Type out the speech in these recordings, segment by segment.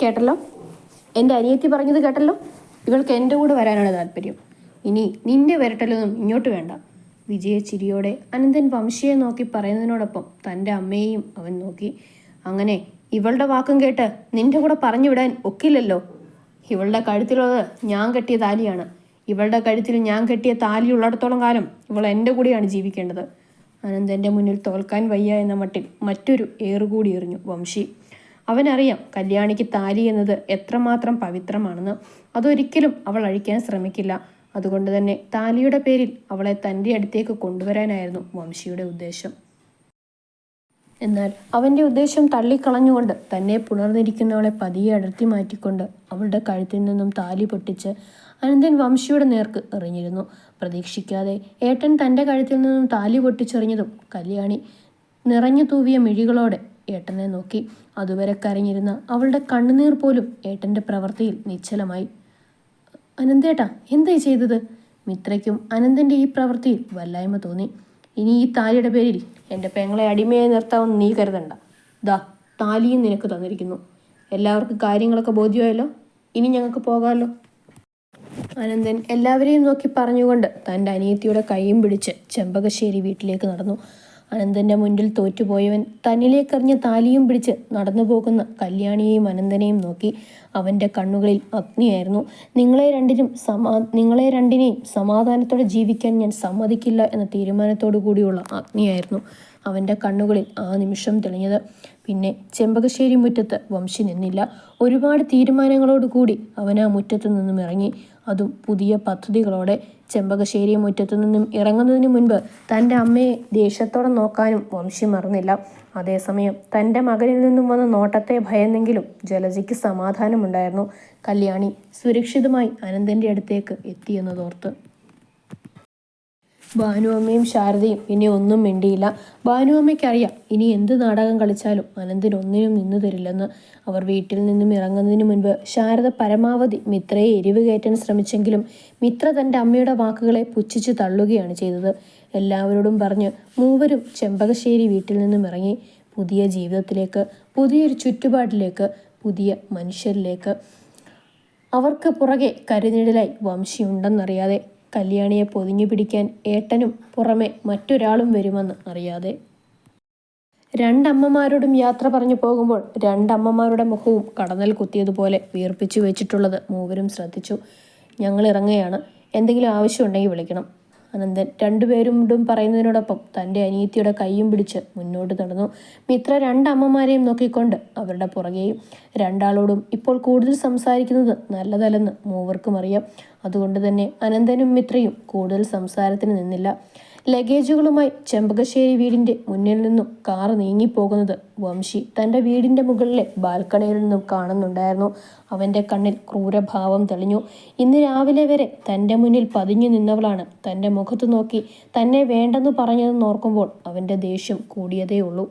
കേട്ടല്ലോ, എൻ്റെ അനിയത്തി പറഞ്ഞത് കേട്ടല്ലോ. ഇവൾക്ക് എൻ്റെ കൂടെ വരാനാണ് താല്പര്യം. ഇനി നിന്റെ വരട്ടലൊന്നും ഇങ്ങോട്ട് വേണ്ട. വിജയച്ചിരിയോടെ അനന്തൻ വംശിയെ നോക്കി പറയുന്നതിനോടൊപ്പം തൻ്റെ അമ്മയെയും അവൻ നോക്കി. അങ്ങനെ ഇവളുടെ വാക്കും കേട്ട് നിന്റെ കൂടെ പറഞ്ഞു വിടാൻ ഒക്കില്ലല്ലോ. ഇവളുടെ കഴുത്തിലുള്ളത് ഞാൻ കെട്ടിയ താലിയാണ്. ഇവളുടെ കഴുത്തിൽ ഞാൻ കെട്ടിയ താലി ഉള്ളിടത്തോളം കാലം ഇവൾ എൻ്റെ കൂടെയാണ് ജീവിക്കേണ്ടത്. അനന്തൻ്റെ മുന്നിൽ തോൽക്കാൻ വയ്യ എന്ന മട്ടിൽ മറ്റൊരു ഏറുകൂടി എറിഞ്ഞു വംശി. അവനറിയാം കല്യാണിക്ക് താലി എന്നത് എത്രമാത്രം പവിത്രമാണെന്ന്. അതൊരിക്കലും അവൾ അഴിക്കാൻ ശ്രമിക്കില്ല. അതുകൊണ്ട് തന്നെ താലിയുടെ പേരിൽ അവളെ തൻ്റെ അടുത്തേക്ക് കൊണ്ടുവരാനായിരുന്നു വംശിയുടെ ഉദ്ദേശം. എന്നാൽ അവൻ്റെ ഉദ്ദേശം തള്ളിക്കളഞ്ഞുകൊണ്ട് തന്നെ പുണർന്നിരിക്കുന്നവളെ പതിയെ അടർത്തി മാറ്റിക്കൊണ്ട് അവളുടെ കഴുത്തിൽ നിന്നും താലി പൊട്ടിച്ച് അനന്തൻ വംശിയുടെ നേർക്ക് എറിഞ്ഞിരുന്നു. പ്രതീക്ഷിക്കാതെ ഏട്ടൻ തൻ്റെ കഴുത്തിൽ നിന്നും താലി പൊട്ടിച്ചെറിഞ്ഞതും കല്യാണി നിറഞ്ഞു തൂവിയ മിഴികളോടെ ഏട്ടനെ നോക്കി. അതുവരെ കരഞ്ഞിരുന്ന അവളുടെ കണ്ണുനീർ പോലും ഏട്ടൻ്റെ പ്രവൃത്തിയിൽ നിശ്ചലമായി. അനന്തേട്ടാ, എന്തായി ചെയ്തത്? മിത്രയ്ക്കും അനന്തൻ്റെ ഈ പ്രവൃത്തിയിൽ വല്ലായ്മ തോന്നി. ഇനി ഈ താലിയുടെ പേരിൽ എൻ്റെ പെങ്ങളെ അടിമയായി നിർത്താമെന്ന് നീ കരുതണ്ട. ദാ താലിയും നിനക്ക് തന്നിരിക്കുന്നു. എല്ലാവർക്കും കാര്യങ്ങളൊക്കെ ബോധ്യമായല്ലോ. ഇനി ഞങ്ങൾക്ക് പോകാമല്ലോ. അനന്തൻ എല്ലാവരെയും നോക്കി പറഞ്ഞുകൊണ്ട് തൻ്റെ അനിയത്തിയുടെ കൈയും പിടിച്ച് ചെമ്പകശ്ശേരി വീട്ടിലേക്ക് നടന്നു. അനന്തൻ്റെ മുന്നിൽ തോറ്റുപോയവൻ തന്നിലേക്കെറിഞ്ഞ താലിയും പിടിച്ച് നടന്നു പോകുന്ന കല്യാണിയെയും അനന്തനെയും നോക്കി. അവൻ്റെ കണ്ണുകളിൽ അഗ്നിയായിരുന്നു. നിങ്ങളെ രണ്ടിനെയും സമാധാനത്തോടെ ജീവിക്കാൻ ഞാൻ സമ്മതിക്കില്ല എന്ന തീരുമാനത്തോടു കൂടിയുള്ള അഗ്നിയായിരുന്നു അവൻ്റെ കണ്ണുകളിൽ ആ നിമിഷം തെളിഞ്ഞത്. പിന്നെ ചെമ്പകശ്ശേരി മുറ്റത്ത് വംശി നിന്നില്ല. ഒരുപാട് തീരുമാനങ്ങളോടുകൂടി അവൻ ആ മുറ്റത്തു നിന്നും ഇറങ്ങി. അതും പുതിയ പദ്ധതികളോടെ. ചെമ്പകശ്ശേരി മുറ്റത്തു നിന്നും ഇറങ്ങുന്നതിന് മുൻപ് തൻ്റെ അമ്മയെ ദേഷ്യത്തോടെ നോക്കാനും വംശി മറന്നില്ല. അതേസമയം തൻ്റെ മകനിൽ നിന്നും വന്ന നോട്ടത്തെ ഭയന്നെങ്കിലും ജലജയ്ക്ക് സമാധാനമുണ്ടായിരുന്നു. കല്യാണി സുരക്ഷിതമായി അനന്തൻ്റെ അടുത്തേക്ക് എത്തിയെന്നതോർത്ത്. ഭാനുവമ്മയും ശാരദയും ഇനി ഒന്നും മിണ്ടിയില്ല. ഭാനുവമ്മയ്ക്കറിയാം ഇനി എന്ത് നാടകം കളിച്ചാലും അനന്തൻ ഒന്നിനും നിന്നു തരില്ലെന്ന്. അവർ വീട്ടിൽ നിന്നും ഇറങ്ങുന്നതിന് മുൻപ് ശാരദ പരമാവധി മിത്രയെ എരിവ് കയറ്റാൻ ശ്രമിച്ചെങ്കിലും മിത്ര തൻ്റെ അമ്മയുടെ വാക്കുകളെ പുച്ഛിച്ച് തള്ളുകയാണ് ചെയ്തത്. എല്ലാവരോടും പറഞ്ഞ് മൂവരും ചെമ്പകശ്ശേരി വീട്ടിൽ നിന്നും ഇറങ്ങി. പുതിയ ജീവിതത്തിലേക്ക്, പുതിയൊരു ചുറ്റുപാടിലേക്ക്, പുതിയ മനുഷ്യരിലേക്ക്. അവർക്ക് പുറകെ കരുനിഴലായി വംശിയുണ്ടെന്നറിയാതെ, കല്യാണിയെ പൊതിഞ്ഞു പിടിക്കാൻ ഏട്ടനും പുറമെ മറ്റൊരാളും വരുമെന്ന് അറിയാതെ. രണ്ടമ്മമാരോടും യാത്ര പറഞ്ഞു പോകുമ്പോൾ രണ്ടമ്മമാരുടെ മുഖവും കടന്നൽ കുത്തിയതുപോലെ വീർപ്പിച്ചു വെച്ചിട്ടുള്ളത് മൂവരും ശ്രദ്ധിച്ചു. ഞങ്ങൾ ഇറങ്ങുകയാണ്, എന്തെങ്കിലും ആവശ്യമുണ്ടെങ്കിൽ വിളിക്കണം. അനന്തൻ രണ്ടുപേരോടും പറയുന്നതിനോടൊപ്പം തൻ്റെ അനിയത്തിയുടെ കൈയും പിടിച്ച് മുന്നോട്ട് നടന്നു. മിത്ര രണ്ടമ്മമാരെയും നോക്കിക്കൊണ്ട് അവരുടെ പുറകെയും. രണ്ടാളോടും ഇപ്പോൾ കൂടുതൽ സംസാരിക്കുന്നത് നല്ലതല്ലെന്ന് മൂവർക്കും അറിയാം. അതുകൊണ്ട് തന്നെ അനന്തനും മിത്രയും കൂടുതൽ സംസാരത്തിന് നിന്നില്ല. ലഗേജുകളുമായി ചെമ്പകശ്ശേരി വീടിൻ്റെ മുന്നിൽ നിന്നും കാർ നീങ്ങിപ്പോകുന്നത് വംശി തൻ്റെ വീടിൻ്റെ മുകളിലെ ബാൽക്കണിയിൽ നിന്നും കാണുന്നുണ്ടായിരുന്നു. അവൻ്റെ കണ്ണിൽ ക്രൂരഭാവം തെളിഞ്ഞു. ഇന്ന് രാവിലെ വരെ തൻ്റെ മുന്നിൽ പതിഞ്ഞു നിന്നവളാണ് തൻ്റെ മുഖത്ത് നോക്കി തന്നെ വേണ്ടെന്ന് പറഞ്ഞതെന്ന് ഓർക്കുമ്പോൾ അവൻ്റെ ദേഷ്യം കൂടിയതേ ഉള്ളൂ.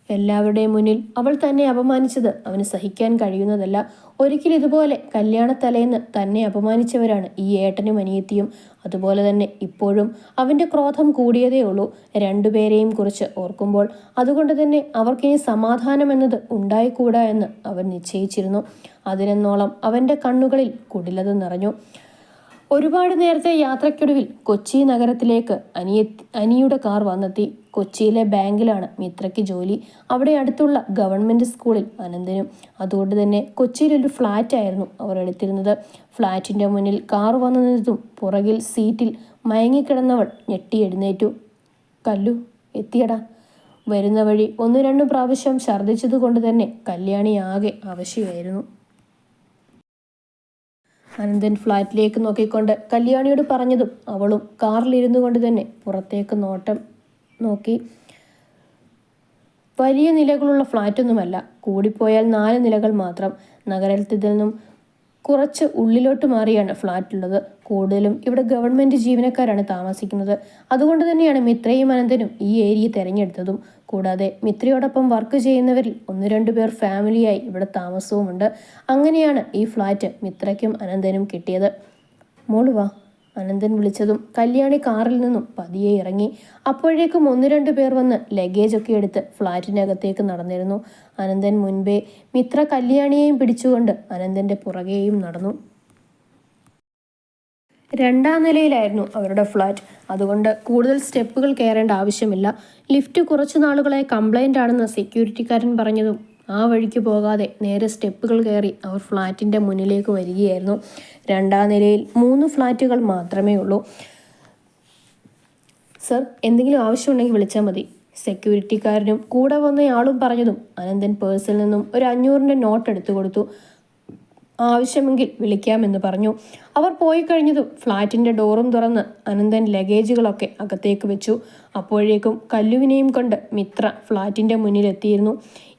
എല്ലാവരുടെയും മുന്നിൽ അവൾ തന്നെ അപമാനിച്ചത് അവന് സഹിക്കാൻ കഴിയുന്നതല്ല. ഒരിക്കലും ഇതുപോലെ കല്യാണത്തലേന്ന് തന്നെ അപമാനിച്ചവരാണ് ഈ ഏട്ടനും അനിയത്തിയും. അതുപോലെ തന്നെ ഇപ്പോഴും അവൻ്റെ ക്രോധം കൂടിയതേ ഉള്ളൂ രണ്ടുപേരെയും കുറിച്ച് ഓർക്കുമ്പോൾ. അതുകൊണ്ട് തന്നെ അവർക്കിനി സമാധാനം എന്നത് ഉണ്ടായിക്കൂടാ എന്ന് അവൻ നിശ്ചയിച്ചിരുന്നു. അതിനെന്നോളം അവൻ്റെ കണ്ണുകളിൽ കുടിലത നിറഞ്ഞു. ഒരുപാട് നേരത്തെ യാത്രയ്ക്കൊടുവിൽ കൊച്ചി നഗരത്തിലേക്ക് അനിയുടെ കാർ വന്നെത്തി. കൊച്ചിയിലെ ബാങ്കിലാണ് മിത്രയ്ക്ക് ജോലി. അവിടെ അടുത്തുള്ള ഗവൺമെൻറ് സ്കൂളിൽ അനന്തനും. അതുകൊണ്ട് തന്നെ കൊച്ചിയിലൊരു ഫ്ലാറ്റായിരുന്നു അവർ എടുത്തിരുന്നത്. ഫ്ലാറ്റിൻ്റെ മുന്നിൽ കാർ വന്നു നിന്നതും പുറകിൽ സീറ്റിൽ മയങ്ങിക്കിടന്നവൾ ഞെട്ടി എഴുന്നേറ്റു. കല്ലു, എത്തിയടാ. വരുന്ന വഴി 1-2 പ്രാവശ്യം ഛർദ്ദിച്ചത് കൊണ്ട് തന്നെ കല്യാണി ആകെ അവശയായിരുന്നു. അനന്തൻ ഫ്ലാറ്റിലേക്ക് നോക്കിക്കൊണ്ട് കല്യാണിയോട് പറഞ്ഞതും അവളും കാറിലിരുന്നു കൊണ്ട് തന്നെ പുറത്തേക്ക് നോട്ടം നോക്കി. വലിയ നിലകളുള്ള ഫ്ലാറ്റൊന്നുമല്ല, കൂടിപ്പോയാൽ 4 നിലകൾ മാത്രം. നഗരത്തിൽ നിന്നും കുറച്ച് ഉള്ളിലോട്ട് മാറിയാണ് ഫ്ലാറ്റുള്ളത്. കൂടുതലും ഇവിടെ ഗവൺമെൻറ് ജീവനക്കാരാണ് താമസിക്കുന്നത്. അതുകൊണ്ട് തന്നെയാണ് മിത്രയും അനന്തനും ഈ ഏരിയ തിരഞ്ഞെടുത്തതും. കൂടാതെ മിത്രയോടൊപ്പം വർക്ക് ചെയ്യുന്നവരിൽ 1-2 പേർ ഫാമിലിയായി ഇവിടെ താമസവുമുണ്ട്. അങ്ങനെയാണ് ഈ ഫ്ലാറ്റ് മിത്രയ്ക്കും അനന്തനും കിട്ടിയത്. മോള് വാ. അനന്തൻ വിളിച്ചതും കല്യാണി കാറിൽ നിന്നും പതിയെ ഇറങ്ങി. അപ്പോഴേക്കും 1-2 പേർ വന്ന് ലഗേജൊക്കെ എടുത്ത് ഫ്ലാറ്റിനകത്തേക്ക് നടന്നിരുന്നു. അനന്തൻ മുൻപേ മിത്ര കല്യാണിയെയും പിടിച്ചുകൊണ്ട് അനന്തൻ്റെ പുറകെയും നടന്നു. 2ാം നിലയിലായിരുന്നു അവരുടെ ഫ്ലാറ്റ്. അതുകൊണ്ട് കൂടുതൽ സ്റ്റെപ്പുകൾ കയറേണ്ട ആവശ്യമില്ല. ലിഫ്റ്റ് കുറച്ചു നാളുകളായി കംപ്ലൈൻ്റ് ആണെന്ന് സെക്യൂരിറ്റിക്കാരൻ പറഞ്ഞതും ആ വഴിക്ക് പോകാതെ നേരെ സ്റ്റെപ്പുകൾ കയറി അവർ ഫ്ലാറ്റിൻ്റെ മുന്നിലേക്ക് വരികയായിരുന്നു. 2ാം നിലയിൽ 3 ഫ്ലാറ്റുകൾ മാത്രമേ ഉള്ളൂ. സർ, എന്തെങ്കിലും ആവശ്യമുണ്ടെങ്കിൽ വിളിച്ചാൽ മതി. സെക്യൂരിറ്റിക്കാരനും കൂടെ വന്നയാളും പറഞ്ഞതും അനന്തൻ പേഴ്സിൽ നിന്നും ഒരു 500-ൻ്റെ നോട്ട് എടുത്തു കൊടുത്തു. ആവശ്യമെങ്കിൽ വിളിക്കാമെന്ന് പറഞ്ഞു. അവർ പോയി കഴിഞ്ഞതും ഫ്ലാറ്റിൻ്റെ ഡോറും തുറന്ന് അനന്തൻ ലഗേജുകളൊക്കെ അകത്തേക്ക് വെച്ചു. അപ്പോഴേക്കും കല്ലുവിനെയും കൊണ്ട് മിത്ര ഫ്ലാറ്റിൻ്റെ മുന്നിലെത്തിയിരുന്നു.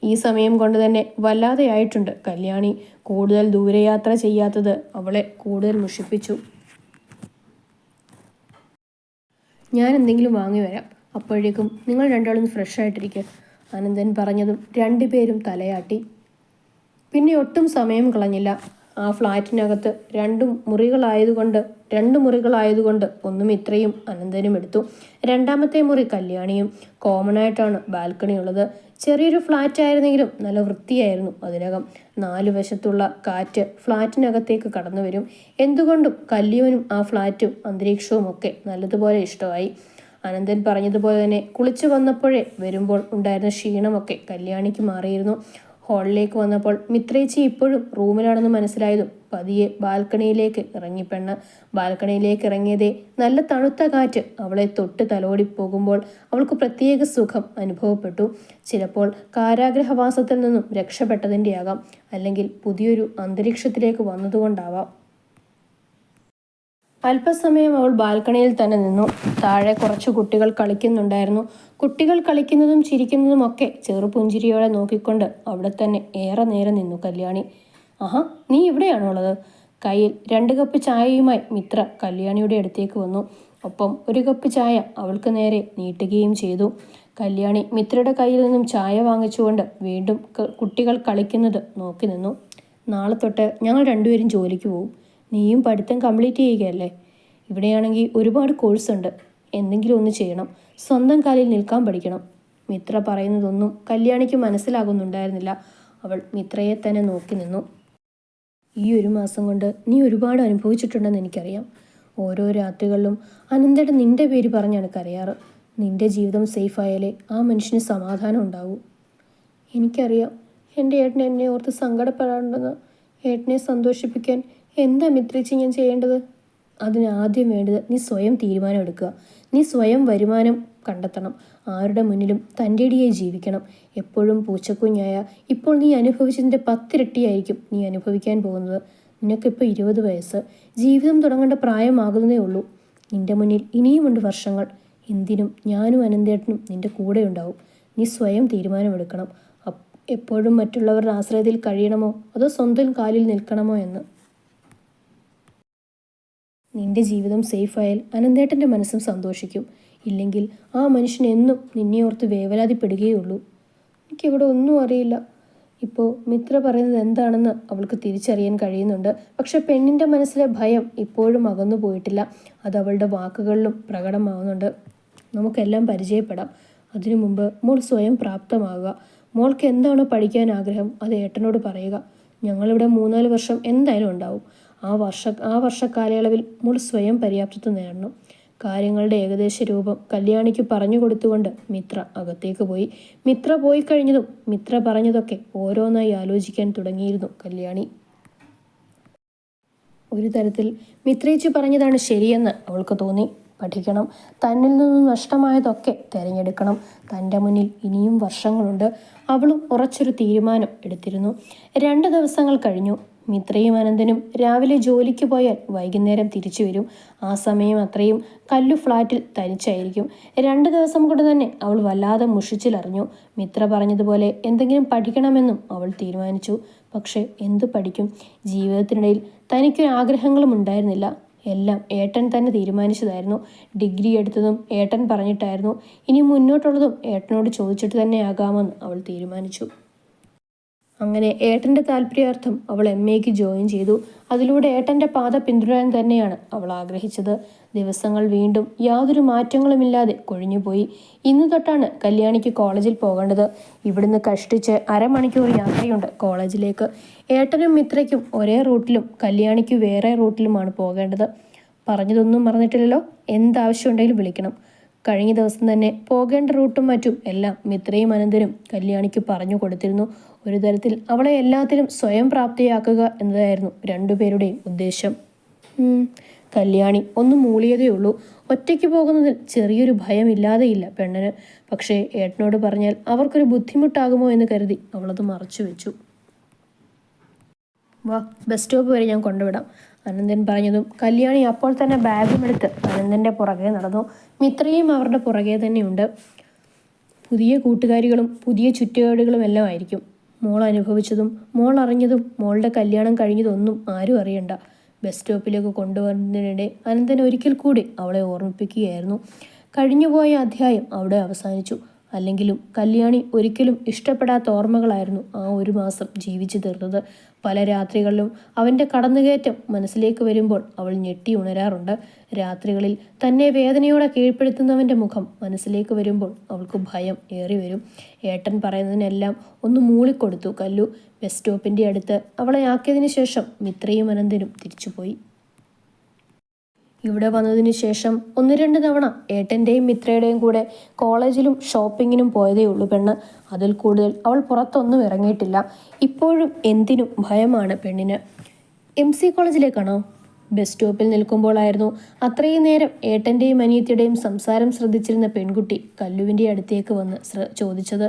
ഈ സമയം കൊണ്ട് തന്നെ വല്ലാതെയായിട്ടുണ്ട് കല്യാണി. കൂടുതൽ ദൂരയാത്ര ചെയ്യാത്തത് അവളെ കൂടുതൽ മുഷിപ്പിച്ചു. ഞാൻ എന്തെങ്കിലും വാങ്ങി വരാം. അപ്പോഴേക്കും നിങ്ങൾ രണ്ടാളും ഫ്രഷ് ആയിട്ടിരിക്കുക, അനന്തൻ പറഞ്ഞതും 2 പേരും തലയാട്ടി. പിന്നെ ഒട്ടും സമയം കളഞ്ഞില്ല. ആ ഫ്ലാറ്റിനകത്ത് 2 മുറികളായതുകൊണ്ട് ഒന്നും ഇത്രയും അനന്തനും എടുത്തു. 2ാമത്തെ മുറി കല്യാണിയും. കോമൺ ആയിട്ടാണ് ബാൽക്കണി ഉള്ളത്. ചെറിയൊരു ഫ്ലാറ്റ് ആയിരുന്നെങ്കിലും നല്ല വൃത്തിയായിരുന്നു അതിനകം. 4 വശത്തുള്ള കാറ്റ് ഫ്ലാറ്റിനകത്തേക്ക് കടന്നു വരും. എന്തുകൊണ്ടും കല്യുവിനും ആ ഫ്ലാറ്റും അന്തരീക്ഷവും ഒക്കെ നല്ലതുപോലെ ഇഷ്ടമായി. അനന്തൻ പറഞ്ഞതുപോലെ തന്നെ കുളിച്ചു വന്നപ്പോഴേ വരുമ്പോൾ ഉണ്ടായിരുന്ന ക്ഷീണമൊക്കെ കല്യാണിക്ക് മാറിയിരുന്നു. ഹാളിലേക്ക് വന്നപ്പോൾ മിത്രേച്ചി ഇപ്പോഴും റൂമിലാണെന്ന് മനസ്സിലായതും പതിയെ ബാൽക്കണിയിലേക്ക് ഇറങ്ങി പെണ്ണ്. ബാൽക്കണിയിലേക്ക് ഇറങ്ങിയതേ നല്ല തണുത്ത കാറ്റ് അവളെ തൊട്ട് തലോടി പോകുമ്പോൾ അവൾക്ക് പ്രത്യേക സുഖം അനുഭവപ്പെട്ടു. ചിലപ്പോൾ കാരാഗ്രഹവാസത്തിൽ നിന്നും രക്ഷപ്പെട്ടതിൻ്റെയാകാം, അല്ലെങ്കിൽ പുതിയൊരു അന്തരീക്ഷത്തിലേക്ക് വന്നതുകൊണ്ടാവാം. അല്പസമയം അവൾ ബാൽക്കണിയിൽ തന്നെ നിന്നു. താഴെ കുറച്ച് കുട്ടികൾ കളിക്കുന്നുണ്ടായിരുന്നു. കുട്ടികൾ കളിക്കുന്നതും ചിരിക്കുന്നതും ഒക്കെ ചെറുപുഞ്ചിരിയോടെ നോക്കിക്കൊണ്ട് അവിടെ തന്നെ ഏറെ നേരം നിന്നു കല്യാണി. ആഹാ, നീ ഇവിടെയാണോ ഉള്ളത്? കയ്യിൽ 2 കപ്പ് ചായയുമായി മിത്ര കല്യാണിയുടെ അടുത്തേക്ക് വന്നു. ഒപ്പം 1 കപ്പ് ചായ അവൾക്ക് നേരെ നീട്ടുകയും ചെയ്തു. കല്യാണി മിത്രയുടെ കയ്യിൽ നിന്നും ചായ വാങ്ങിച്ചുകൊണ്ട് വീണ്ടും കുട്ടികൾ കളിക്കുന്നത് നോക്കി നിന്നു. നാളെ തൊട്ട് ഞങ്ങൾ 2 പേരും ജോലിക്ക് പോകും. നീയും പഠിത്തം കംപ്ലീറ്റ് ചെയ്യുകയല്ലേ? ഇവിടെയാണെങ്കിൽ ഒരുപാട് കോഴ്സുണ്ട്. എന്തെങ്കിലും ഒന്ന് ചെയ്യണം. സ്വന്തം കാലിൽ നിൽക്കാൻ പഠിക്കണം. മിത്ര പറയുന്നതൊന്നും കല്യാണിക്ക് മനസ്സിലാകുന്നുണ്ടായിരുന്നില്ല. അവൾ മിത്രയെ തന്നെ നോക്കി നിന്നു. ഈ 1 മാസം കൊണ്ട് നീ ഒരുപാട് അനുഭവിച്ചിട്ടുണ്ടെന്ന് എനിക്കറിയാം. ഓരോ രാത്രികളിലും അനന്തയുടെ നിന്റെ പേര് പറഞ്ഞാണ് കരയാറ്. നിന്റെ ജീവിതം സേഫായാലേ ആ മനുഷ്യന് സമാധാനം ഉണ്ടാവൂ. എനിക്കറിയാം എൻ്റെ ഏട്ടൻ എന്നെ ഓർത്ത് സങ്കടപ്പെടാറുണ്ടെന്ന്. ഏട്ടനെ സന്തോഷിപ്പിക്കാൻ എന്താ മിത്രേച്ചി ഞാൻ ചെയ്യേണ്ടത്? അതിന് ആദ്യം വേണ്ടത് നീ സ്വയം തീരുമാനം എടുക്കുക. നീ സ്വയം വരുമാനം കണ്ടെത്തണം. ആരുടെ മുന്നിലും തൻ്റെടിയായി ജീവിക്കണം. എപ്പോഴും പൂച്ചക്കുഞ്ഞായ ഇപ്പോൾ നീ അനുഭവിച്ചതിൻ്റെ 10 ഇരട്ടിയായിരിക്കും നീ അനുഭവിക്കാൻ പോകുന്നത്. നിനക്കിപ്പോൾ 20 വയസ്സ്. ജീവിതം തുടങ്ങേണ്ട പ്രായമാകുന്നതേ ഉള്ളൂ. നിന്റെ മുന്നിൽ ഇനിയുമുണ്ട് വർഷങ്ങൾ. എന്തിനും ഞാനും അനന്തേട്ടനും നിന്റെ കൂടെ ഉണ്ടാവും. നീ സ്വയം തീരുമാനമെടുക്കണം. എപ്പോഴും മറ്റുള്ളവരുടെ ആശ്രയത്തിൽ കഴിയണമോ അതോ സ്വന്തം കാലിൽ നിൽക്കണമോ എന്ന്. നിന്റെ ജീവിതം സേഫായാൽ അനന്തേട്ടൻ്റെ മനസ്സും സന്തോഷിക്കും. ഇല്ലെങ്കിൽ ആ മനുഷ്യൻ എന്നും നിന്നെ ഓർത്ത് വേവലാതിപ്പെടുകയുള്ളൂ. എനിക്കിവിടെ ഒന്നും അറിയില്ല. ഇപ്പോൾ മിത്ര പറയുന്നത് എന്താണെന്ന് അവൾക്ക് തിരിച്ചറിയാൻ കഴിയുന്നുണ്ട്. പക്ഷെ പെണ്ണിൻ്റെ മനസ്സിലെ ഭയം ഇപ്പോഴും അകന്നു പോയിട്ടില്ല. അത് അവളുടെ വാക്കുകളിലും പ്രകടമാവുന്നുണ്ട്. നമുക്കെല്ലാം പരിചയപ്പെടാം. അതിനു മുമ്പ് മോൾ സ്വയം പ്രാപ്തമാകുക. മോൾക്ക് എന്താണോ പഠിക്കാൻ ആഗ്രഹം അത് ഏട്ടനോട് പറയുക. ഞങ്ങളിവിടെ 3-4 വർഷം എന്തായാലും ഉണ്ടാവും. ആ വർഷക്കാലയളവിൽ മോൾ സ്വയം പര്യാപ്തത നേടണം. കാര്യങ്ങളുടെ ഏകദേശ രൂപം കല്യാണിക്ക് പറഞ്ഞു കൊടുത്തുകൊണ്ട് മിത്ര അകത്തേക്ക് പോയി. മിത്ര പോയി കഴിഞ്ഞതും മിത്ര പറഞ്ഞതൊക്കെ ഓരോന്നായി ആലോചിക്കാൻ തുടങ്ങിയിരുന്നു കല്യാണി. ഒരു തരത്തിൽ മിത്രേച്ചി പറഞ്ഞതാണ് ശരിയെന്ന് അവൾക്ക് തോന്നി. പഠിക്കണം. തന്നിൽ നിന്നും നഷ്ടമായതൊക്കെ തിരഞ്ഞെടുക്കണം. തൻ്റെ മുന്നിൽ ഇനിയും വർഷങ്ങളുണ്ട്. അവളും ഉറച്ചൊരു തീരുമാനം എടുത്തിരുന്നു. 2 ദിവസങ്ങൾ കഴിഞ്ഞു. മിത്രയും അനന്തനും രാവിലെ ജോലിക്ക് പോയാൽ വൈകുന്നേരം തിരിച്ചു വരും. ആ സമയം അത്രയും കല്ലു ഫ്ലാറ്റിൽ തനിച്ചായിരിക്കും. 2 ദിവസം കൊണ്ട് തന്നെ അവൾ വല്ലാതെ മുഷിച്ചിലറിഞ്ഞു. മിത്ര പറഞ്ഞതുപോലെ എന്തെങ്കിലും പഠിക്കണമെന്നും അവൾ തീരുമാനിച്ചു. പക്ഷെ എന്തു പഠിക്കും? ജീവിതത്തിനിടയിൽ തനിക്കൊരു ആഗ്രഹങ്ങളും ഉണ്ടായിരുന്നില്ല. എല്ലാം ഏട്ടൻ തന്നെ തീരുമാനിച്ചതായിരുന്നു. ഡിഗ്രി എടുത്തതും ഏട്ടൻ പറഞ്ഞിട്ടായിരുന്നു. ഇനി മുന്നോട്ടുള്ളതും ഏട്ടനോട് ചോദിച്ചിട്ട് തന്നെ ആകാമെന്ന് അവൾ തീരുമാനിച്ചു. അങ്ങനെ ഏട്ടൻ്റെ താല്പര്യാർത്ഥം അവൾ MAക്ക് ജോയിൻ ചെയ്തു. അതിലൂടെ ഏട്ടൻ്റെ പാത പിന്തുടരാൻ തന്നെയാണ് അവൾ ആഗ്രഹിച്ചത്. ദിവസങ്ങൾ വീണ്ടും യാതൊരു മാറ്റങ്ങളുമില്ലാതെ കൊഴിഞ്ഞുപോയി. ഇന്ന് തൊട്ടാണ് കല്യാണിക്ക് കോളേജിൽ പോകേണ്ടത്. ഇവിടുന്ന് കഷ്ടിച്ച് അരമണിക്കൂർ യാത്രയുണ്ട് കോളേജിലേക്ക്. ഏട്ടനും മിത്രയ്ക്കും ഒരേ റൂട്ടിലും കല്യാണിക്ക് വേറെ റൂട്ടിലുമാണ് പോകേണ്ടത്. പറഞ്ഞതൊന്നും മറന്നിട്ടില്ലല്ലോ. എന്താവശ്യമുണ്ടെങ്കിലും വിളിക്കണം. കഴിഞ്ഞ ദിവസം തന്നെ പോകേണ്ട റൂട്ടും മറ്റും എല്ലാം മിത്രയും അനന്തനും കല്യാണിക്ക് പറഞ്ഞു കൊടുത്തിരുന്നു. ഒരു തരത്തിൽ അവളെ എല്ലാത്തിലും സ്വയം പ്രാപ്തിയാക്കുക എന്നതായിരുന്നു രണ്ടുപേരുടെയും ഉദ്ദേശം. കല്യാണി ഒന്ന് മൂളിയതേ ഉള്ളൂ. ഒറ്റയ്ക്ക് പോകുന്നതിൽ ചെറിയൊരു ഭയമില്ലാതെയില്ല പെണ്ണിന്. പക്ഷേ ഏട്ടനോട് പറഞ്ഞാൽ അവർക്കൊരു ബുദ്ധിമുട്ടാകുമോ എന്ന് കരുതി അവളത് മറച്ചു വെച്ചു. വാ, ബസ് സ്റ്റോപ്പ് വരെ ഞാൻ കൊണ്ടുവിടാം, അനന്തൻ പറഞ്ഞതും കല്യാണി അപ്പോൾ തന്നെ ബാഗും എടുത്ത് അനന്തൻ്റെ പുറകെ നടന്നു. മിത്രയും അവരുടെ പുറകെ തന്നെയുണ്ട്. പുതിയ കൂട്ടുകാരികളും പുതിയ ചുറ്റുപാടുകളും എല്ലാം ആയിരിക്കും. മോൾ അനുഭവിച്ചതും മോൾ അറിഞ്ഞതും മോളുടെ കല്യാണം കഴിഞ്ഞതൊന്നും ആരും അറിയണ്ട. ബസ് സ്റ്റോപ്പിലേക്ക് കൊണ്ടുവരുന്നതിനിടെ അനന്തൻ ഒരിക്കൽ കൂടി അവളെ ഓർമ്മിപ്പിക്കുകയായിരുന്നു. കഴിഞ്ഞുപോയ അധ്യായം അവിടെ അവസാനിച്ചു. അല്ലെങ്കിലും കല്യാണി ഒരിക്കലും ഇഷ്ടപ്പെടാത്ത ഓർമ്മകളായിരുന്നു ആ ഒരു മാസം ജീവിച്ചു തീർന്നത്. പല രാത്രികളിലും അവൻ്റെ കടന്നുകയറ്റം മനസ്സിലേക്ക് വരുമ്പോൾ അവൾ ഞെട്ടി ഉണരാറുണ്ട്. രാത്രികളിൽ തന്നെ വേദനയോടെ കീഴ്പ്പെടുത്തുന്നവൻ്റെ മുഖം മനസ്സിലേക്ക് വരുമ്പോൾ അവൾക്ക് ഭയം ഏറി വരും. ഏട്ടൻ പറയുന്നതിനെല്ലാം ഒന്ന് മൂളിക്കൊടുത്തു കല്ലു. ബസ് സ്റ്റോപ്പിൻ്റെ അടുത്ത് അവളെ ആക്കിയതിനു ശേഷം മിത്രയും അനന്തനും തിരിച്ചുപോയി. ഇവിടെ വന്നതിന് ശേഷം 1-2 തവണ ഏട്ടൻ്റെയും മിത്രയുടെയും കൂടെ കോളേജിലും ഷോപ്പിങ്ങിനും പോയതേ ഉള്ളൂ പെണ്ണ്. അതിൽ കൂടുതൽ അവൾ പുറത്തൊന്നും ഇറങ്ങിയിട്ടില്ല. ഇപ്പോഴും എന്തിനും ഭയമാണ് പെണ്ണിന്. MC കോളേജിലേക്കാണോ? ബസ് സ്റ്റോപ്പിൽ നിൽക്കുമ്പോഴായിരുന്നു അത്രയും നേരം ഏട്ടൻ്റെയും അനിയത്തിയുടെയും സംസാരം ശ്രദ്ധിച്ചിരുന്ന പെൺകുട്ടി കല്ലുവിൻ്റെ അടുത്തേക്ക് വന്ന് ചോദിച്ചത്.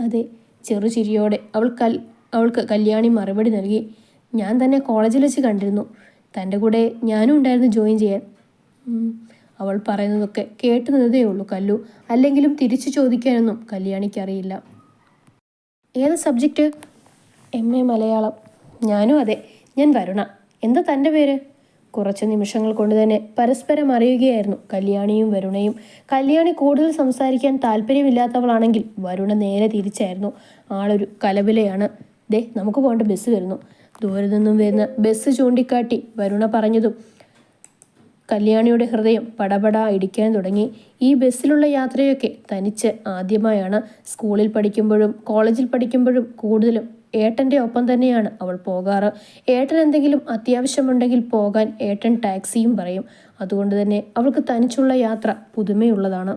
അതെ, ചെറുചിരിയോടെ അവൾക്ക് കല്യാണി മറുപടി നൽകി. ഞാൻ തന്നെ കോളേജിൽ വെച്ച് കണ്ടിരുന്നു. തൻ്റെ കൂടെ ഞാനും ഉണ്ടായിരുന്നു ജോയിൻ ചെയ്യാൻ. അവൾ പറയുന്നതൊക്കെ കേട്ടു നിന്നതേ ഉള്ളൂ കല്ലു. അല്ലെങ്കിലും തിരിച്ചു ചോദിക്കാനൊന്നും കല്യാണിക്കറിയില്ല. ഏത് സബ്ജക്റ്റ്? MA മലയാളം. ഞാനും അതെ. ഞാൻ വരുണ. എന്താ തൻ്റെ പേര്? കുറച്ച് നിമിഷങ്ങൾ കൊണ്ട് തന്നെ പരസ്പരം അറിയുകയായിരുന്നു കല്യാണിയും വരുണയും. കല്യാണി കൂടുതൽ സംസാരിക്കാൻ താല്പര്യമില്ലാത്തവളാണെങ്കിൽ വരുണ നേരെ തിരിച്ചായിരുന്നു. ആളൊരു കലബിലയാണ്. ദേ, നമുക്ക് പോകേണ്ട ബസ് വരുന്നു. ദൂരെ നിന്നും വരുന്ന ബസ് ചൂണ്ടിക്കാട്ടി വരുണ പറഞ്ഞതും കല്യാണിയുടെ ഹൃദയം പടപടാ ഇടിക്കാൻ തുടങ്ങി. ഈ ബസ്സിലുള്ള യാത്രയൊക്കെ തനിച്ച് ആദ്യമായാണ്. സ്കൂളിൽ പഠിക്കുമ്പോഴും കോളേജിൽ പഠിക്കുമ്പോഴും കൂടുതലും ഏട്ടൻ്റെ ഒപ്പം തന്നെയാണ് അവൾ പോകാറ്. ഏട്ടൻ എന്തെങ്കിലും അത്യാവശ്യമുണ്ടെങ്കിൽ പോകാൻ ഏട്ടൻ ടാക്സിയും പറയും. അതുകൊണ്ട് തന്നെ അവൾക്ക് തനിച്ചുള്ള യാത്ര പുതുമയുള്ളതാണ്.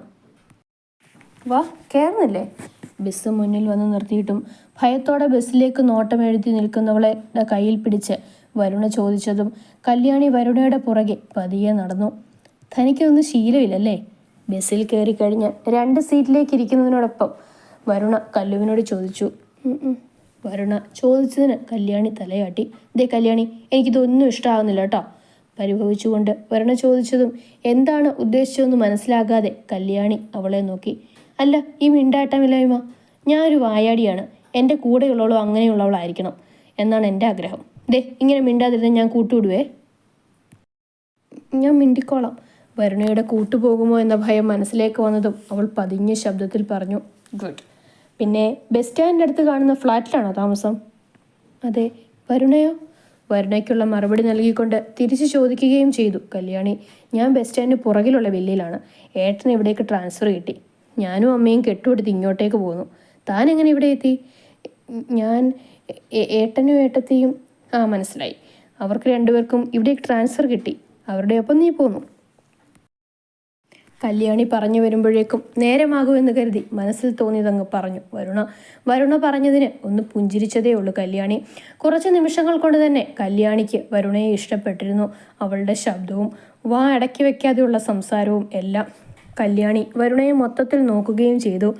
വാ, കയറുന്നില്ലേ? ബസ് മുന്നിൽ വന്ന് നിർത്തിയിട്ടും ഭയത്തോടെ ബസ്സിലേക്ക് നോട്ടം എഴുതി നിൽക്കുന്നവളെ കയ്യിൽ പിടിച്ച് വരുണ ചോദിച്ചതും കല്യാണി വരുണയുടെ പുറകെ പതിയെ നടന്നു. തനിക്കൊന്നും ശീലമില്ലല്ലേ? ബസ്സിൽ കയറി കഴിഞ്ഞ് 2 സീറ്റിലേക്ക് ഇരിക്കുന്നതിനോടൊപ്പം വരുണ കല്ലുവിനോട് ചോദിച്ചു. വരുണ ചോദിച്ചതിന് കല്യാണി തലയാട്ടി. ദേ കല്യാണി, എനിക്കിതൊന്നും ഇഷ്ടമാകുന്നില്ല കേട്ടോ. പരിഭവിച്ചുകൊണ്ട് വരുണ ചോദിച്ചതും എന്താണ് ഉദ്ദേശിച്ചതെന്ന് മനസ്സിലാകാതെ കല്യാണി അവളെ നോക്കി. അല്ല, ഈ മിണ്ടാട്ടമില്ലായ്മ? ഞാനൊരു വായാടിയാണ്. എൻ്റെ കൂടെയുള്ളവളും അങ്ങനെയുള്ളവളായിരിക്കണം എന്നാണ് എൻ്റെ ആഗ്രഹം. ദേ, ഇങ്ങനെ മിണ്ടാതിരുന്ന് ഞാൻ കൂട്ടുവിടുവേ. ഞാൻ മിണ്ടിക്കോളാം. വരുണയുടെ കൂട്ടുപോകുമോ എന്ന ഭയം മനസ്സിലേക്ക് വന്നതും അവൾ പതിഞ്ഞ ശബ്ദത്തിൽ പറഞ്ഞു. ഗുഡ്. പിന്നെ ബസ് സ്റ്റാൻഡിൻ്റെ അടുത്ത് കാണുന്ന ഫ്ലാറ്റിലാണോ താമസം? അതെ. വരുണയോ? വരുണയ്ക്കുള്ള മറുപടി നൽകിക്കൊണ്ട് തിരിച്ചു ചോദിക്കുകയും ചെയ്തു കല്യാണി. ഞാൻ ബസ് സ്റ്റാൻഡിന് പുറകിലുള്ള വില്ലയിലാണ്. ഏട്ടന് ഇവിടേക്ക് ട്രാൻസ്ഫർ കിട്ടി. ഞാനും അമ്മയും കെട്ടുകൊടുത്ത് ഇങ്ങോട്ടേക്ക് പോന്നു. താൻ എങ്ങനെ ഇവിടെ എത്തി? ഞാൻ ഏട്ടനും ഏട്ടത്തെയും. മനസ്സിലായി. അവർക്ക് 2 പേർക്കും ഇവിടേക്ക് ട്രാൻസ്ഫർ കിട്ടി. അവരുടെ ഒപ്പം നീ പോന്നു. കല്യാണി പറഞ്ഞു വരുമ്പോഴേക്കും നേരമാകുമെന്ന് കരുതി മനസ്സിൽ തോന്നിയതങ്ങ് പറഞ്ഞു വരുണ പറഞ്ഞതിന് ഒന്ന് പുഞ്ചിരിച്ചതേ ഉള്ളൂ കല്യാണി. കുറച്ച് നിമിഷങ്ങൾ കൊണ്ട് തന്നെ കല്യാണിക്ക് വരുണയെ ഇഷ്ടപ്പെട്ടിരുന്നു. അവളുടെ ശബ്ദവും വാ അടക്കി വയ്ക്കാതെയുള്ള സംസാരവും എല്ലാം. കല്യാണി വരുണയെ മൊത്തത്തിൽ നോക്കുകയും ചെയ്തു.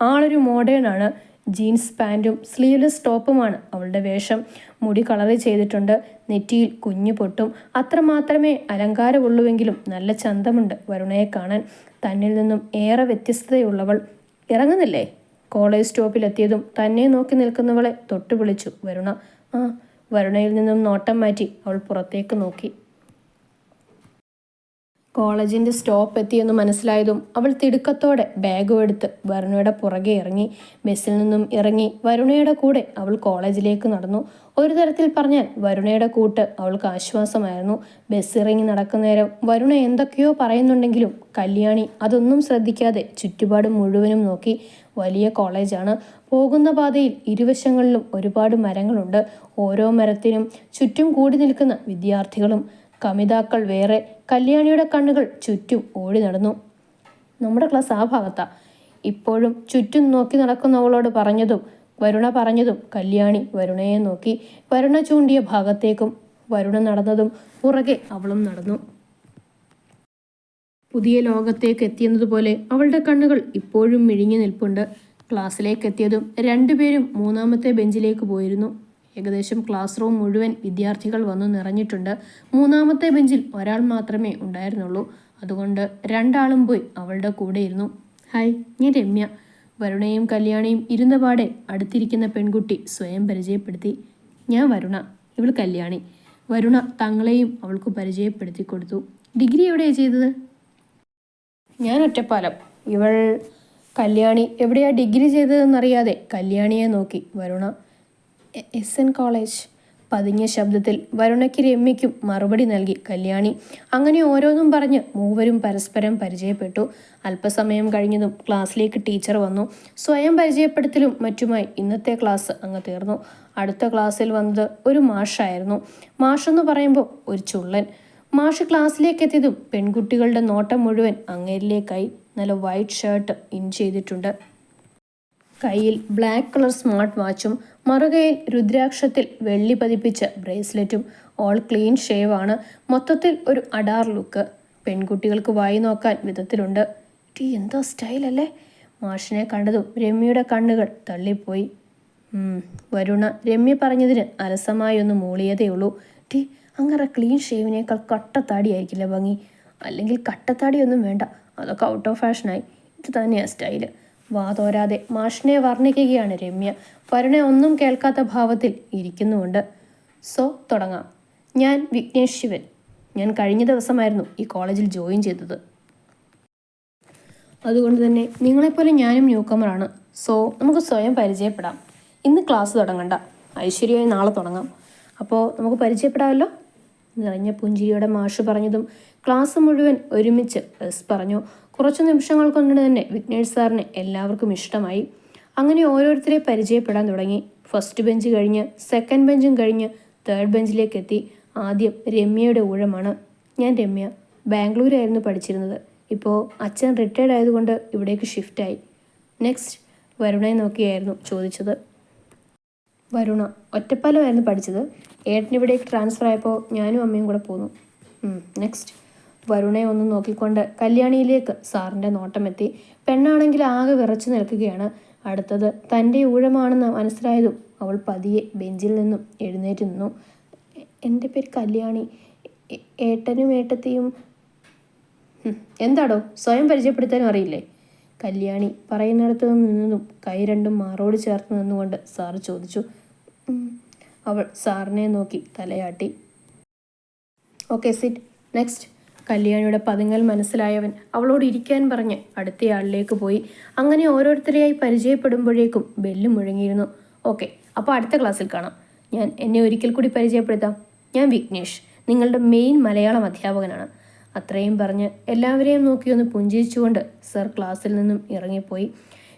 ആളൊരു മോഡേൺ ആണ്. ജീൻസ് പാൻറ്റും സ്ലീവ്ലെസ് ടോപ്പുമാണ് അവളുടെ വേഷം. മുടി കളർ ചെയ്തിട്ടുണ്ട്. നെറ്റിയിൽ കുഞ്ഞു പൊട്ടും. അത്രമാത്രമേ അലങ്കാരമുള്ളൂവെങ്കിലും നല്ല ചന്തമുണ്ട് വരുണയെ കാണാൻ. തന്നിൽ നിന്നും ഏറെ വ്യത്യസ്തതയുള്ളവൾ. ഇറങ്ങുന്നില്ലേ? കോളേജ് സ്റ്റോപ്പിലെത്തിയതും തന്നെ നോക്കി നിൽക്കുന്നവളെ തൊട്ടു വിളിച്ചു വരുണ. വരുണയിൽ നിന്നും നോട്ടം മാറ്റി അവൾ പുറത്തേക്ക് നോക്കി. കോളേജിൻ്റെ സ്റ്റോപ്പ് എത്തിയെന്ന് മനസ്സിലായതും അവൾ തിടുക്കത്തോടെ ബാഗും എടുത്ത് വരുണയുടെ പുറകെ ഇറങ്ങി. ബസ്സിൽ നിന്നും ഇറങ്ങി വരുണയുടെ കൂടെ അവൾ കോളേജിലേക്ക് നടന്നു. ഒരു തരത്തിൽ പറഞ്ഞാൽ വരുണയുടെ കൂട്ട് അവൾക്ക് ആശ്വാസമായിരുന്നു. ബസ് ഇറങ്ങി നടക്കുന്നേരം വരുണ എന്തൊക്കെയോ പറയുന്നുണ്ടെങ്കിലും കല്യാണി അതൊന്നും ശ്രദ്ധിക്കാതെ ചുറ്റുപാടും മുഴുവനും നോക്കി. വലിയ കോളേജാണ്. പോകുന്ന പാതയിൽ ഇരുവശങ്ങളിലും ഒരുപാട് മരങ്ങളുണ്ട്. ഓരോ മരത്തിനും ചുറ്റും കൂടി നിൽക്കുന്ന വിദ്യാർത്ഥികളും. കമിതാക്കൾ വേറെ. കല്യാണിയുടെ കണ്ണുകൾ ചുറ്റും ഓടി നടന്നു. നമ്മുടെ ക്ലാസ് ആ ഭാഗത്താ. ഇപ്പോഴും ചുറ്റും നോക്കി നടക്കുന്നവളോട് വരുണ പറഞ്ഞതും കല്യാണി വരുണയെ നോക്കി. വരുണ ചൂണ്ടിയ ഭാഗത്തേക്കും വരുണ നടന്നതും പുറകെ അവളും നടന്നു. പുതിയ ലോകത്തേക്ക് എത്തിയെന്നതുപോലെ അവളുടെ കണ്ണുകൾ ഇപ്പോഴും മിഴിഞ്ഞു നിൽപ്പുണ്ട്. ക്ലാസ്സിലേക്ക് എത്തിയതും രണ്ടുപേരും മൂന്നാമത്തെ ബെഞ്ചിലേക്ക് പോയിരുന്നു. ഏകദേശം ക്ലാസ് റൂം മുഴുവൻ വിദ്യാർത്ഥികൾ വന്നു നിറഞ്ഞിട്ടുണ്ട്. മൂന്നാമത്തെ ബെഞ്ചിൽ ഒരാൾ മാത്രമേ ഉണ്ടായിരുന്നുള്ളൂ. അതുകൊണ്ട് രണ്ടാളും പോയി അവളുടെ കൂടെ ഇരുന്നു. ഹായ്, ഞാൻ രമ്യ. വരുണയും കല്യാണിയും ഇരുന്നപാടെ അടുത്തിരിക്കുന്ന പെൺകുട്ടി സ്വയം പരിചയപ്പെടുത്തി. ഞാൻ വരുണ, ഇവൾ കല്യാണി. വരുണ തങ്ങളെയും അവൾക്ക് പരിചയപ്പെടുത്തി കൊടുത്തു. ഡിഗ്രി എവിടെയാണ് ചെയ്തത്? ഞാൻ ഒറ്റപ്പാലം. ഇവൾ കല്യാണി എവിടെയാ ഡിഗ്രി ചെയ്തതെന്നറിയാതെ കല്യാണിയെ നോക്കി വരുണ. SN college. പതിഞ്ഞ ശബ്ദത്തിൽ വരുണയ്ക്ക് രമ്യയ്ക്കും മറുപടി നൽകി കല്യാണി. അങ്ങനെ ഓരോന്നും പറഞ്ഞ് മൂവരും പരസ്പരം പരിചയപ്പെട്ടു. അല്പസമയം കഴിഞ്ഞതും ക്ലാസ്സിലേക്ക് ടീച്ചർ വന്നു. സ്വയം പരിചയപ്പെടുത്തലും മറ്റുമായി ഇന്നത്തെ ക്ലാസ് അങ്ങ് തീർന്നു. അടുത്ത ക്ലാസ്സിൽ വന്നത് ഒരു മാഷായിരുന്നു. മാഷെന്ന് പറയുമ്പോൾ ഒരു ചുള്ളൻ. മാഷ് ക്ലാസ്സിലേക്ക് എത്തിയതും പെൺകുട്ടികളുടെ നോട്ടം മുഴുവൻ അങ്ങേരിലേക്കായി. നല്ല വൈറ്റ് ഷർട്ട് ഇൻ ചെയ്തിട്ടുണ്ട്. കയ്യിൽ ബ്ലാക്ക് കളർ സ്മാർട്ട് വാച്ചും മറുകയിൽ രുദ്രാക്ഷത്തിൽ വെള്ളി പതിപ്പിച്ച ബ്രേസ്ലെറ്റും. ഓൾ ക്ലീൻ ഷേവ് ആണ്. മൊത്തത്തിൽ ഒരു അഡാർ ലുക്ക്. പെൺകുട്ടികൾക്ക് വായി നോക്കാൻ വിധത്തിലുണ്ട്. എന്താ സ്റ്റൈലല്ലേ? മാഷിനെ കണ്ടതും രമ്യയുടെ കണ്ണുകൾ തള്ളിപ്പോയി. വരുണ രമ്യ പറഞ്ഞതിന് അലസമായി ഒന്ന് മൂളിയതേയുള്ളൂ. അങ്ങനെ ക്ലീൻ ഷേവിനേക്കാൾ കട്ടത്താടിയായിരിക്കില്ല ഭംഗി. അല്ലെങ്കിൽ കട്ടത്താടിയൊന്നും വേണ്ട, അതൊക്കെ ഔട്ട് ഓഫ് ഫാഷനായി. ഇത് തന്നെയാണ് സ്റ്റൈല്. വാതോരാതെ മാഷിനെ വർണ്ണിക്കുകയാണ് രമ്യ. വരുണ ഒന്നും കേൾക്കാത്ത ഭാവത്തിൽ ഇരിക്കുന്നുമുണ്ട്. തുടങ്ങാം. ഞാൻ വിഘ്നേഷ് ശിവൻ. ഞാൻ കഴിഞ്ഞ ദിവസമായിരുന്നു ഈ കോളേജിൽ ജോയിൻ ചെയ്തത്. അതുകൊണ്ട് തന്നെ നിങ്ങളെപ്പോലെ ഞാനും ന്യൂകമറാണ്. നമുക്ക് സ്വയം പരിചയപ്പെടാം. ഇന്ന് ക്ലാസ് തുടങ്ങണ്ട, ഐശ്വര്യമായി നാളെ തുടങ്ങാം. അപ്പോൾ നമുക്ക് പരിചയപ്പെടാമല്ലോ. നിറഞ്ഞ പുഞ്ചിരിയോടെ മാഷ് പറഞ്ഞതും ക്ലാസ് മുഴുവൻ ഒരുമിച്ച് എസ് പറഞ്ഞു. കുറച്ച് നിമിഷങ്ങൾ കൊണ്ട് തന്നെ വിഘ്നേഷ് സാറിന് എല്ലാവർക്കും ഇഷ്ടമായി. അങ്ങനെ ഓരോരുത്തരെ പരിചയപ്പെടാൻ തുടങ്ങി. ഫസ്റ്റ് ബെഞ്ച് കഴിഞ്ഞ് സെക്കൻഡ് ബെഞ്ചും കഴിഞ്ഞ് തേർഡ് ബെഞ്ചിലേക്ക് എത്തി. ആദ്യം രമ്യയുടെ ഊഴമാണ്. ഞാൻ രമ്യ. ബാംഗ്ലൂരായിരുന്നു പഠിച്ചിരുന്നത്. ഇപ്പോൾ അച്ഛൻ റിട്ടയർഡ് ആയതുകൊണ്ട് ഇവിടേക്ക് ഷിഫ്റ്റായി. നെക്സ്റ്റ് വരുണയെ നോക്കിയായിരുന്നു ചോദിച്ചത്. വരുണ. ഒറ്റപ്പാലമായിരുന്നു പഠിച്ചത്. ഏട്ടനിവിടേക്ക് ട്രാൻസ്ഫർ ആയപ്പോൾ ഞാനും അമ്മയും കൂടെ പോന്നു. നെക്സ്റ്റ്. വരുണയെ ഒന്ന് നോക്കിക്കൊണ്ട് കല്യാണിയിലേക്ക് സാറിൻ്റെ നോട്ടമെത്തി. പെണ്ണാണെങ്കിൽ ആകെ വിറച്ചു നിൽക്കുകയാണ്. അടുത്തത് തൻ്റെ ഊഴമാണെന്ന് മനസ്സിലായതും അവൾ പതിയെ ബെഞ്ചിൽ നിന്നും എഴുന്നേറ്റ് നിന്നു. എൻ്റെ പേര് കല്യാണി. ഏട്ടനും ഏട്ടത്തെയും. എന്താടോ, സ്വയം പരിചയപ്പെടുത്താനും അറിയില്ലേ? കല്യാണി പറയുന്നിടത്ത് നിന്നതും കൈ രണ്ടും മാറോട് ചേർത്ത് നിന്നുകൊണ്ട് സാറ് ചോദിച്ചു. അവൾ സാറിനെ നോക്കി തലയാട്ടി. Okay, sit. നെക്സ്റ്റ്. കല്യാണിയുടെ പതുങ്ങൽ മനസ്സിലായവൻ അവളോട് ഇരിക്കാൻ പറഞ്ഞ് അടുത്തയാളിലേക്ക് പോയി. അങ്ങനെ ഓരോരുത്തരെയായി പരിചയപ്പെടുമ്പോഴേക്കും ബെല്ല് മുഴങ്ങിയിരുന്നു. ഓക്കെ, അപ്പോൾ അടുത്ത ക്ലാസ്സിൽ കാണാം. എന്നെ ഒരിക്കൽ കൂടി പരിചയപ്പെടുത്താം. ഞാൻ വിഘ്നേഷ്, നിങ്ങളുടെ മെയിൻ മലയാളം അധ്യാപകനാണ്. അത്രയും പറഞ്ഞ് എല്ലാവരെയും നോക്കിയൊന്ന് പുഞ്ചിരിച്ചുകൊണ്ട് സർ ക്ലാസ്സിൽ നിന്നും ഇറങ്ങിപ്പോയി.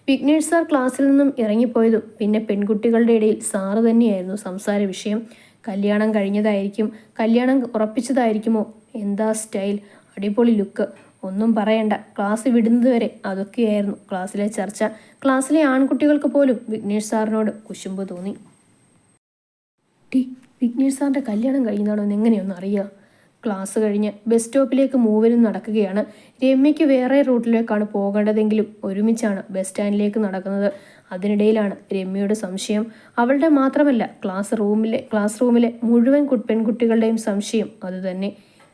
വിഘ്നേഷ് സാർ ക്ലാസ്സിൽ നിന്നും ഇറങ്ങിപ്പോയതും പിന്നെ പെൺകുട്ടികളുടെ ഇടയിൽ സാറ് തന്നെയായിരുന്നു സംസാര വിഷയം. കല്യാണം കഴിഞ്ഞതായിരിക്കും, കല്യാണം ഉറപ്പിച്ചതായിരിക്കുമോ, എന്താ സ്റ്റൈൽ, അടിപൊളി ലുക്ക്, ഒന്നും പറയണ്ട. ക്ലാസ് വിടുന്നത് വരെ അതൊക്കെയായിരുന്നു ക്ലാസ്സിലെ ചർച്ച. ക്ലാസ്സിലെ ആൺകുട്ടികൾക്ക് പോലും വിഘ്നേഷ് സാറിനോട് കുശുമ്പ് തോന്നി. വിഘ്നേഷ് സാറിൻ്റെ കല്യാണം കഴിഞ്ഞതാണോ എന്ന് എങ്ങനെയൊന്നും അറിയുക. ക്ലാസ് കഴിഞ്ഞ് ബസ് സ്റ്റോപ്പിലേക്ക് മൂവരും നടക്കുകയാണ്. രമ്യയ്ക്ക് വേറെ റൂട്ടിലേക്കാണ് പോകേണ്ടതെങ്കിലും ഒരുമിച്ചാണ് ബസ് സ്റ്റാൻഡിലേക്ക് നടക്കുന്നത്. അതിനിടയിലാണ് രമ്യയുടെ സംശയം. അവളുടെ മാത്രമല്ല ക്ലാസ് റൂമിലെ മുഴുവൻ പെൺകുട്ടികളുടെയും സംശയം അതുതന്നെ.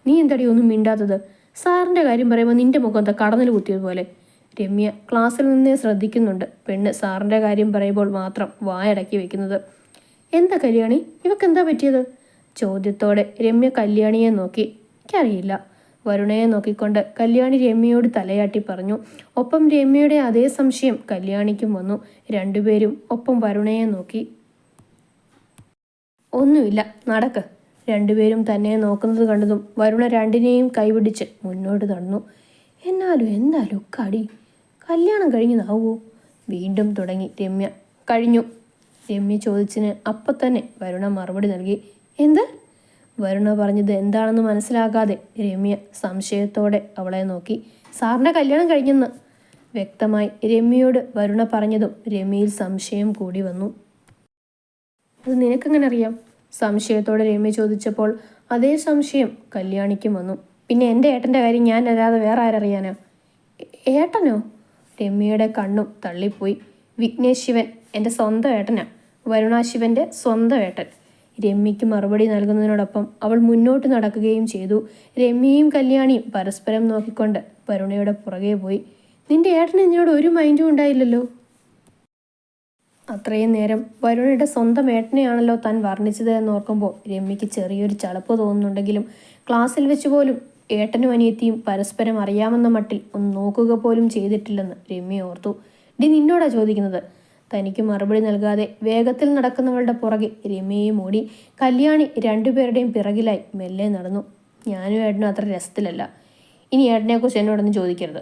നീ എന്താടി ഒന്നും മിണ്ടാത്തത്? സാറിൻ്റെ കാര്യം പറയുമ്പോൾ നിന്റെ മുഖം എന്താ കടന്നിൽ കുത്തിയതുപോലെ? രമ്യ ക്ലാസ്സിൽ നിന്നേ ശ്രദ്ധിക്കുന്നുണ്ട് പെണ്ണ് സാറിൻ്റെ കാര്യം പറയുമ്പോൾ മാത്രം വായടക്കി വെക്കുന്നത്. എന്താ കല്യാണി, ഇവക്കെന്താ പറ്റിയത്? ചോദ്യത്തോടെ രമ്യ കല്യാണിയെ നോക്കി. എനിക്കറിയില്ല. വരുണയെ നോക്കിക്കൊണ്ട് കല്യാണി രമ്യയോട് തലയാട്ടി പറഞ്ഞു. ഒപ്പം രമ്യയുടെ അതേ സംശയം കല്യാണിക്കും വന്നു. രണ്ടുപേരും ഒപ്പം വരുണയെ നോക്കി. ഒന്നുമില്ല, നടക്ക്. രണ്ടുപേരും തന്നെ നോക്കുന്നത് കണ്ടതും വരുണ രണ്ടിനെയും കൈപിടിച്ച് മുന്നോട്ട് നടന്നു. എന്നാലും എന്താ ലുക്കാടി, കല്യാണം കഴിഞ്ഞതാവോ? വീണ്ടും തുടങ്ങി രമ്യ. കഴിഞ്ഞു. രമ്യ ചോദിച്ചതിന് അപ്പം തന്നെ വരുണ മറുപടി നൽകി. എന്ത്? വരുണ പറഞ്ഞത് എന്താണെന്ന് മനസ്സിലാകാതെ രമ്യ സംശയത്തോടെ അവളെ നോക്കി. സാറിൻ്റെ കല്യാണം കഴിഞ്ഞെന്ന് വ്യക്തമായി രമ്യയോട് വരുണ പറഞ്ഞതും രമ്യയിൽ സംശയം കൂടി വന്നു. അത് നിനക്കെങ്ങനെ അറിയാം? സംശയത്തോടെ രമ്യ ചോദിച്ചപ്പോൾ അതേ സംശയം കല്യാണിക്കും വന്നു. പിന്നെ എൻ്റെ ഏട്ടൻ്റെ കാര്യം ഞാൻ അല്ലാതെ വേറെ ആരറിയാനോ? ഏട്ടനോ? രമ്യയുടെ കണ്ണും തള്ളിപ്പോയി. വിഘ്നേഷ് ശിവൻ എൻ്റെ സ്വന്തം ഏട്ടനാ, വരുണ ശിവൻ്റെ സ്വന്തം ഏട്ടൻ. രമ്യയ്ക്ക് മറുപടി നൽകുന്നതിനോടൊപ്പം അവൾ മുന്നോട്ട് നടക്കുകയും ചെയ്തു. രമ്യയും കല്യാണിയും പരസ്പരം നോക്കിക്കൊണ്ട് വരുണയുടെ പുറകെ പോയി. നിന്റെ ഏട്ടന് നിന്നോട് ഒരു മൈൻഡും ഉണ്ടായില്ലല്ലോ. അത്രയും നേരം വരുണയുടെ സ്വന്തം ഏട്ടനെയാണല്ലോ താൻ വർണ്ണിച്ചത് എന്നോർക്കുമ്പോൾ രമ്യയ്ക്ക് ചെറിയൊരു ചളപ്പ് തോന്നുന്നുണ്ടെങ്കിലും ക്ലാസ്സിൽ വെച്ച് പോലും ഏട്ടനും അനിയത്തിയും പരസ്പരം അറിയാമെന്ന മട്ടിൽ ഒന്ന് നോക്കുക പോലും ചെയ്തിട്ടില്ലെന്ന് രമ്യ ഓർത്തു. നിന്നോടാ ചോദിക്കുന്നത്. തനിക്ക് മറുപടി നൽകാതെ വേഗത്തിൽ നടക്കുന്നവളുടെ പുറകെ രമ്യയും ഓടി. കല്യാണി രണ്ടുപേരുടെയും പിറകിലായി മെല്ലെ നടന്നു. ഞാനും ഏട്ടനും അത്ര രസത്തിലല്ല, ഇനി ഏട്ടനെക്കുറിച്ച് എന്നോടൊന്നും ചോദിക്കരുത്.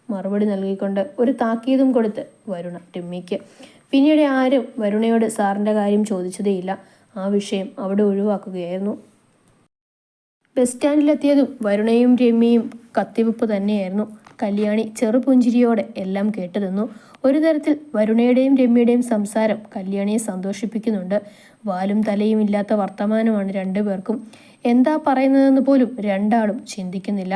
മറുപടി നൽകിക്കൊണ്ട് ഒരു താക്കീതും കൊടുത്ത് വരുണ രമ്യയ്ക്ക്. പിന്നീട് ആരും വരുണയോട് സാറിൻ്റെ കാര്യം ചോദിച്ചതേയില്ല. ആ വിഷയം അവിടെ ഒഴിവാക്കുകയായിരുന്നു. ബസ് സ്റ്റാൻഡിലെത്തിയതും വരുണയും രമ്യയും കത്തിവെപ്പ് തന്നെയായിരുന്നു. കല്യാണി ചെറുപുഞ്ചിരിയോടെ എല്ലാം കേട്ടു നിന്നു. ഒരു തരത്തിൽ വരുണയുടെയും രമ്യയുടെയും സംസാരം കല്യാണിയെ സന്തോഷിപ്പിക്കുന്നുണ്ട്. വാലും തലയും ഇല്ലാത്ത വർത്തമാനമാണ് രണ്ടുപേർക്കും. എന്താ പറയുന്നതെന്ന് പോലും രണ്ടാളും ചിന്തിക്കുന്നില്ല.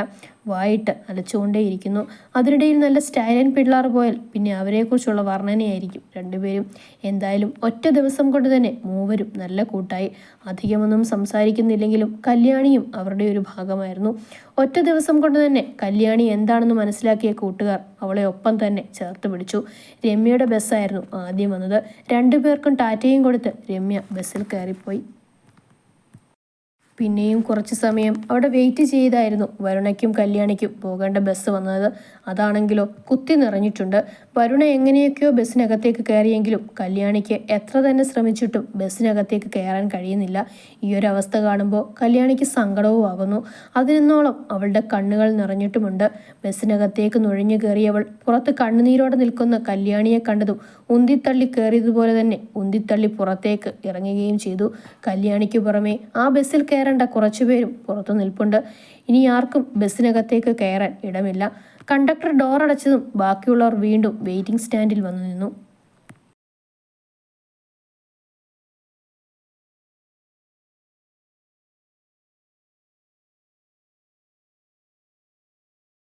വായിട്ട് അലച്ചുകൊണ്ടേയിരിക്കുന്നു. അതിനിടയിൽ നല്ല സ്റ്റൈലൻ പിള്ളേർ പോയാൽ പിന്നെ അവരെക്കുറിച്ചുള്ള വർണ്ണനയായിരിക്കും രണ്ടുപേരും. എന്തായാലും ഒറ്റ ദിവസം കൊണ്ട് തന്നെ മൂവരും നല്ല കൂട്ടായി. അധികമൊന്നും സംസാരിക്കുന്നില്ലെങ്കിലും കല്യാണിയും അവരുടെ ഒരു ഭാഗമായിരുന്നു. ഒറ്റ ദിവസം കൊണ്ട് തന്നെ കല്യാണി എന്താണെന്ന് മനസ്സിലാക്കിയ കൂട്ടുകാർ അവളെ ഒപ്പം തന്നെ ചേർത്ത് പിടിച്ചു. രമ്യയുടെ ബസ്സായിരുന്നു ആദ്യം വന്നത്. രണ്ടുപേർക്കും ടാറ്റയും കൊടുത്ത് രമ്യ ബസ്സിൽ കയറിപ്പോയി. പിന്നെയും കുറച്ച് സമയം അവിടെ വെയിറ്റ് ചെയ്തായിരുന്നു വരുണയ്ക്കും കല്യാണിക്കും പോകേണ്ട ബസ് വന്നത്. അതാണെങ്കിലോ കുത്തി നിറഞ്ഞിട്ടുണ്ട്. വരുണ എങ്ങനെയൊക്കെയോ ബസ്സിനകത്തേക്ക് കയറിയെങ്കിലും കല്യാണിക്ക് എത്ര തന്നെ ശ്രമിച്ചിട്ടും ബസ്സിനകത്തേക്ക് കയറാൻ കഴിയുന്നില്ല. ഈ ഒരു അവസ്ഥ കാണുമ്പോൾ കല്യാണിക്ക് സങ്കടവും ആകുന്നു. അതിനോളം അവളുടെ കണ്ണുകൾ നിറഞ്ഞിട്ടുമുണ്ട്. ബസ്സിനകത്തേക്ക് നുഴഞ്ഞു കയറിയവൾ പുറത്ത് കണ്ണുനീരോടെ നിൽക്കുന്ന കല്യാണിയെ കണ്ടതും ഉന്തിത്തള്ളി കയറിയതുപോലെ തന്നെ ഉന്തിത്തള്ളി പുറത്തേക്ക് ഇറങ്ങുകയും ചെയ്തു. കല്യാണിക്ക് പുറമെ ആ ബസ്സിൽ കയറേണ്ട കുറച്ചുപേരും പുറത്തു നിൽപ്പുണ്ട്. ഇനി ആർക്കും ബസ്സിനകത്തേക്ക് കയറാൻ ഇടമില്ല. കണ്ടക്ടർ ഡോർ അടച്ചതും ബാക്കിയുള്ളവർ വീണ്ടും വെയിറ്റിംഗ് സ്റ്റാൻഡിൽ വന്നു നിന്നു.